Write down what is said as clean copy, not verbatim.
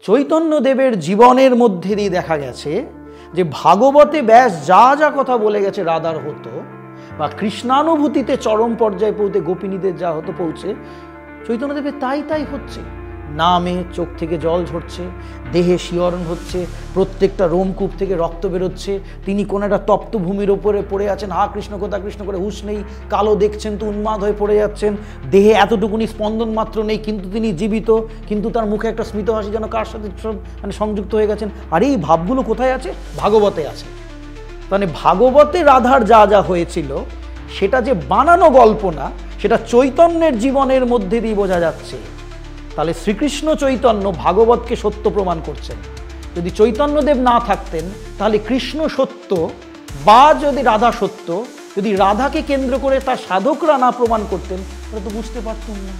চৈতন্যদেবের জীবনের মধ্যে দিয়ে দেখা গেছে যে ভাগবতে ব্যাস যা যা কথা বলে গেছে রাধার হতো, বা কৃষ্ণানুভূতিতে চরম পর্যায়ে পৌঁছে গোপিনীদের যা হতো পৌঁছে, চৈতন্যদেবের তাই তাই হচ্ছে। নামে চোখ থেকে জল ঝরছে, দেহে শিহরণ হচ্ছে, প্রত্যেকটা রোমকূপ থেকে রক্ত বেরোচ্ছে, তিনি কোন একটা তপ্ত ভূমির ওপরে পড়ে আছেন, হা কৃষ্ণ কথা কৃষ্ণ করে হুঁশ নেই, কালো দেখছেন তো উন্মাদ হয়ে পড়ে যাচ্ছেন, দেহে এতটুকুনি স্পন্দন মাত্র নেই কিন্তু তিনি জীবিত, কিন্তু তার মুখে একটা স্মিত হাসি যেন কার সাথে মানে সংযুক্ত হয়ে গেছেন। আর এই ভাবগুলো কোথায় আছে? ভাগবতে আছে। মানে ভাগবতে রাধার যা যা হয়েছিল সেটা যে বানানো গল্প না, সেটা চৈতন্যের জীবনের মধ্যে দিয়ে বোঝা যাচ্ছে। তাহলে শ্রীকৃষ্ণ চৈতন্য ভাগবতকে সত্য প্রমাণ করছেন। যদি চৈতন্যদেব না থাকতেন তাহলে কৃষ্ণ সত্য বা যদি রাধা সত্য, যদি রাধাকে কেন্দ্র করে তার সাধকরা না প্রমাণ করতেন তাহলে তো বুঝতে পারতেন না।